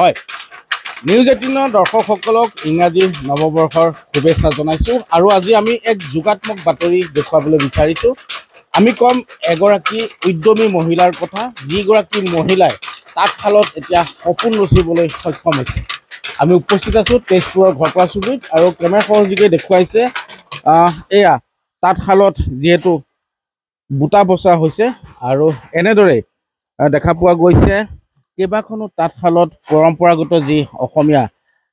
হয় নিউজ 18 দৰ্শকসকলক ইংৰাজী নৱবৰ্ষৰ শুভেচ্ছা জনাইছোঁ আৰু আজি আমি এক যোগাত্মক বাতৰি দেখুৱাবলৈ বিচাৰিছোঁ। আমি কম এগৰাকী উদ্যমী মহিলাৰ কথা, যিগৰাকী মহিলাই তাঁতশালত এতিয়া সপোন ৰচিবলৈ সক্ষম হৈছে। আমি উপস্থিত আছোঁ তেজপুৰৰ ঘৰপৰা চুবুৰীত আৰু কেমেৰা সহযোগে দেখুৱাইছে এয়া তাঁতশালত যিহেতু বুটা বচা হৈছে আৰু এনেদৰে দেখা পোৱা গৈছে কেইবাখনো তাঁতশালত পৰম্পৰাগত যি অসমীয়া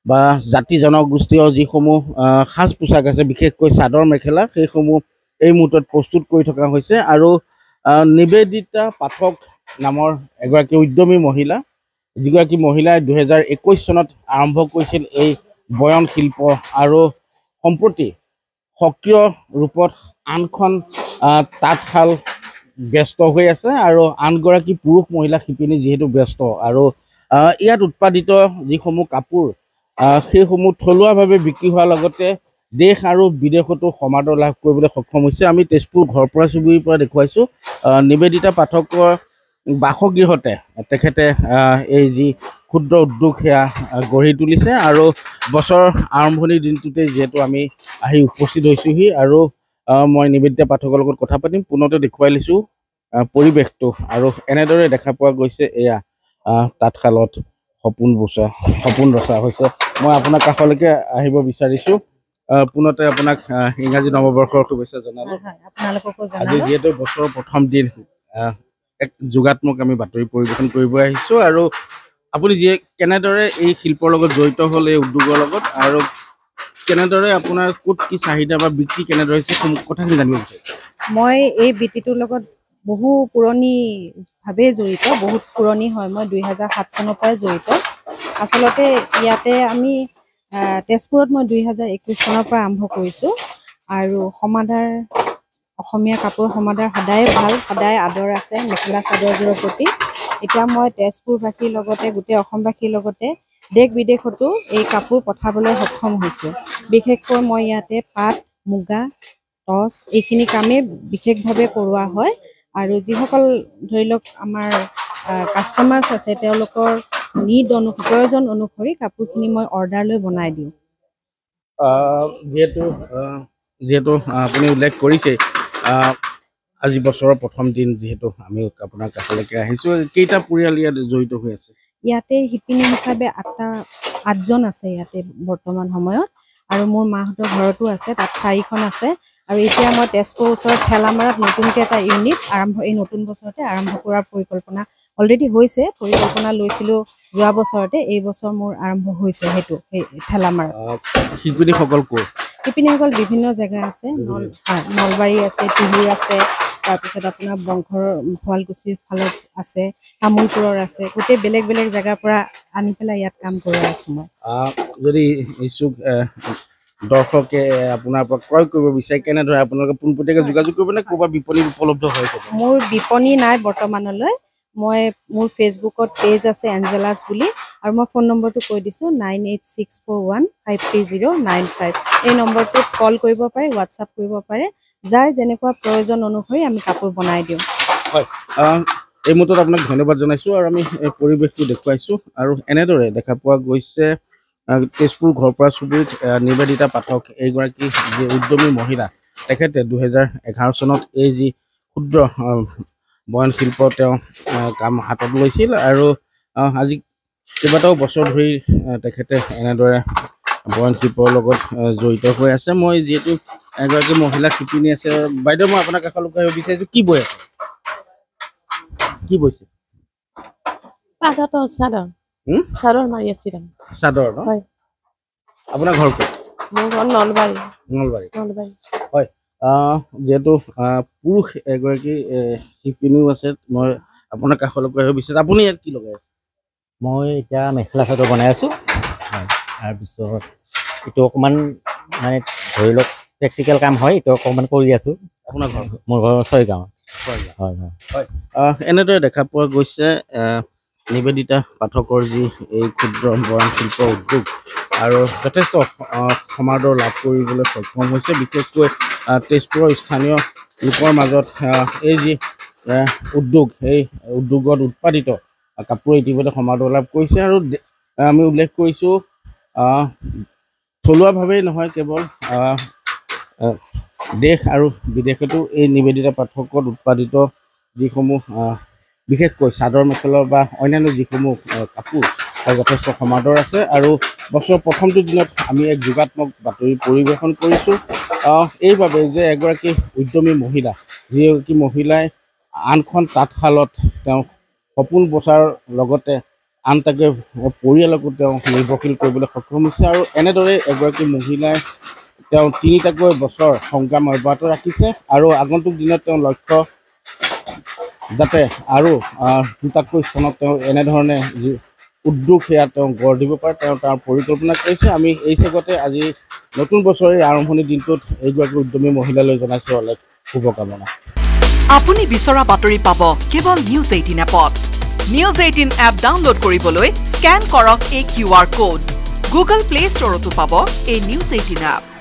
বা জাতি জনগোষ্ঠীয় যিসমূহ সাজ পোছাক আছে, বিশেষকৈ চাদৰ মেখেলা, সেইসমূহ এই মুহূৰ্তত প্ৰস্তুত কৰি থকা হৈছে। আৰু নিবেদিতা পাঠক নামৰ এগৰাকী উদ্যমী মহিলা, যিগৰাকী মহিলাই 2021 চনত আৰম্ভ কৰিছিল এই বয়ন শিল্প আৰু সম্প্ৰতি সক্ৰিয় ৰূপত আনখন তাঁতশাল ব্যস্ত হৈ আছে আৰু আনগৰাকী পুৰুষ মহিলা শিপিনী যিহেতু ব্যস্ত আৰু ইয়াত উৎপাদিত যিসমূহ কাপোৰ সেইসমূহ থলুৱাভাৱে বিক্ৰী হোৱাৰ লগতে দেশ আৰু বিদেশতো সমাদৰ লাভ কৰিবলৈ সক্ষম হৈছে। আমি তেজপুৰ ঘৰপৰা চুবুৰীৰ পৰা দেখুৱাইছোঁ নিবেদিতা পাঠকৰ বাসগৃহতে তেখেতে এই যি ক্ষুদ্ৰ উদ্যোগ সেয়া গঢ়ি তুলিছে আৰু বছৰৰ আৰম্ভণিৰ দিনটোতে যিহেতু আমি আহি উপস্থিত হৈছোঁহি আৰু মই নিবেদিতা পাঠকৰ লগত কথা পাতিম। পুনতে দেখুৱাই লৈছোঁ পৰিৱেশটো আৰু এনেদৰে দেখা পোৱা গৈছে এয়া তাঁতশালত সপোন ৰচা হৈছে। মই আপোনাৰ কাষলৈকে আহিব বিচাৰিছোঁ। পুনতে আপোনাক ইংৰাজী নৱবৰ্ষৰ শুভেচ্ছা জনালোঁ। আজি যিহেতু বছৰৰ প্ৰথম দিন, এক যোগাত্মক আমি বাতৰি পৰিৱেশন কৰিব আহিছোঁ আৰু আপুনি কেনেদৰে এই শিল্পৰ লগত জড়িত হ'ল, এই উদ্যোগৰ লগত, আৰু কেনেদৰে আপোনাৰ ক'ত কি চাহিদা বা বিক্ৰী কেনেদৰে হৈছে কথাখিনি জানিব বিচাৰিছোঁ। মই এই বৃত্তিটোৰ লগত বহু পুৰণিভাৱে জড়িত, বহুত পুৰণি হয়। মই 2007 চনৰ পৰাই জড়িত। আচলতে ইয়াতে আমি তেজপুৰত মই 2021 চনৰ পৰা আৰম্ভ কৰিছোঁ আৰু সমাদাৰ অসমীয়া কাপোৰ সমাদাৰ সদায় ভাল, সদায় আদৰ আছে মেখেলা চাদৰযোৰৰ প্ৰতি। এতিয়া মই তেজপুৰবাসীৰ লগতে গোটেই অসমবাসীৰ লগতে দেশ বিদেশতো এই কাপোৰ পঠাবলৈ সক্ষম হৈছোঁ। বিশেষকৈ মই ইয়াতে পাট, মুগা, টচ এইখিনি কামেই বিশেষভাৱে কৰোৱা হয় আৰু যিসকল ধৰি লওক আমাৰ কাষ্টমাৰ্ছ আছে তেওঁলোকৰ প্ৰয়োজন অনুসৰি কাপোৰখিনি মই অৰ্ডাৰ লৈ বনাই দিওঁ। যিহেতু আপুনি উল্লেখ কৰিছে আজি বছৰৰ প্ৰথম দিন, যিহেতু আমি আপোনাৰ কাষলৈকে আহিছোঁ, কেইটা পৰিয়াল ইয়াত জড়িত হৈ আছে? ইয়াতে শিপিনী হিচাপে 8জন আছে ইয়াতে বৰ্তমান সময়ত, আৰু মোৰ মাহঁতৰ ঘৰতো আছে, তাত 4খন আছে। আৰু এতিয়া মই তেজপুৰ ওচৰত ঠেলামাৰাত নতুনকৈ এটা ইউনিট এই নতুন বছৰতে আৰম্ভ কৰাৰ পৰিকল্পনা অলৰেডি হৈছে। পৰিকল্পনা লৈছিলোঁ যোৱা বছৰতে, এই বছৰ মোৰ আৰম্ভ হৈছে সেইটো সেই ঠেলামাৰাত। শিপিনীসকল ক'ৰ? শিপিনীসকল বিভিন্ন জেগা আছে, নলবাৰী আছে, তিহুৰ আছে, তাৰপিছত আপোনাৰ বংশৰ শুৱালকুছিৰ ফালত আছে, তামোলপুৰৰ আছে, গোটেই বেলেগ বেলেগ জেগাৰ পৰা আনি পেলাই ইয়াত কাম কৰি আছোঁ মই। যদি ইচ্ছুক দৰ্শকে আপোনাৰ পৰা ক্ৰয় কৰিব বিচাৰে, কেনেদৰে আপোনালোকে পোনপটীয়াকৈ যোগাযোগ কৰিব নে ক'ৰবাত বিপণী উপলব্ধ হৈ যাব? মোৰ বিপণী নাই বৰ্তমানলৈ। মোৰ ফেচবুকত পেজ আছে এঞ্জেলাছ বুলি, আৰু মই ফোন নম্বৰটো কৈ দিছোঁ 9864153095। এই নম্বৰটোত কল কৰিব পাৰে, হোৱাটছআপ কৰিব পাৰে। যাৰ যেনেকুৱা প্ৰয়োজন অনুসৰি আমি কাপোৰ বনাই দিওঁ। হয়, এই মুহূৰ্তত আপোনাক ধন্যবাদ জনাইছোঁ আৰু আমি এই পৰিৱেশটো দেখুৱাইছোঁ। আৰু এনেদৰে দেখা পোৱা গৈছে তেজপুৰ ঘৰপৰা চুবুৰীত নিবেদিতা পাঠক, এইগৰাকী যি উদ্যমী মহিলা, তেখেতে 2011 চনত এই যি ক্ষুদ্ৰ বয়ন শিল্প তেওঁ কাম হাতত লৈছিল আৰু আজি কেইবাটাও বছৰ ধৰি তেখেতে এনেদৰে বয়ন শিল্পৰ লগত জড়িত হৈ আছে। মই যিহেতু এগৰাকী মহিলা শিপিনী আছে, বাইদেউ মই আপোনাৰ কাষলৈকে আহিব বিচাৰিছোঁ, কি বৈ আছে? কি বৈছে? চাদৰ মাৰি আছিলো। চাদৰ ন? হয়। আপোনাৰ ঘৰ ক'ত? মোৰ ঘৰ নলবাৰী। হয়, যিহেতু পুৰুষ এগৰাকী শিপিনীও আছে, মই আপোনাৰ কাষলৈকে আহিব বিচাৰিছোঁ। আপুনি ইয়াত কি লগাই আছে? মই এতিয়া মেখেলা চাদৰ বনাই আছোঁ। হয়, তাৰপিছত এইটো অকণমান মানে ধৰি লওক প্ৰেক্টিকেল কাম হয়, এইটো অকণমান কৰি আছোঁ। আপোনাৰ ঘৰ? মোৰ ঘৰ ছয়গাঁও। হয় হয় হয়। এনেদৰে দেখা পোৱা গৈছে নিবেদিতা পাঠকৰ যি এই ক্ষুদ্ৰ বয়ন শিল্প উদ্যোগ আৰু যথেষ্ট সমাদৰ লাভ কৰিবলৈ সক্ষম হৈছে। বিশেষকৈ তেজপুৰৰ স্থানীয় লোকৰ মাজত এই যি উদ্যোগ, সেই উদ্যোগত উৎপাদিত কাপোৰ ইতিমধ্যে সমাদৰ লাভ কৰিছে আৰু আমি উল্লেখ কৰিছোঁ থলুৱাভাৱেই নহয় কেৱল দেশ আৰু বিদেশতো এই নিবেদিতা পাঠকত উৎপাদিত যিসমূহ বিশেষকৈ চাদৰ মেখেলা বা অন্যান্য যিসমূহ কাপোৰ তাৰ যথেষ্ট সমাদৰ আছে আৰু বছৰৰ প্ৰথমটো দিনত আমি এক যোগাত্মক বাতৰি পৰিৱেশন কৰিছোঁ এইবাবে যে এগৰাকী উদ্যমী মহিলা যিগৰাকী মহিলাই আনখন তাঁতশালত তেওঁ সপোন বচাৰ লগতে আন তাকে পৰিয়ালকো তেওঁ নিৰ্ভৰশীল কৰিবলৈ সক্ষম হৈছে আৰু এনেদৰে এগৰাকী মহিলাই তেওঁ 3টাকৈ বছৰ সংগ্ৰাম অব্যাহত ৰাখিছে আৰু আগন্তুক দিনত তেওঁ লক্ষ্য যাতে আৰু 2টাকৈ স্থানত তেওঁ এনেধৰণে যি উদ্যোগ সেয়া তেওঁ গঢ় দিব পাৰে তেওঁ তাৰ পৰিকল্পনা কৰিছে আমি এই চেগতে আজি নতুন বছৰৰ আৰম্ভণিৰ দিনটোত এইগৰাকী উদ্যমী মহিলালৈ জনাইছোঁ অলেখ শুভকামনা আপুনি বিচৰা বাতৰি পাব কেৱল নিউজ 18 এপত নিউজ 18 এপ ডাউনলোড কৰিবলৈ স্ক্যান কৰক এই QR কোড গুগল প্লে ষ্টৰতো পাব এই নিউজ 18 এপ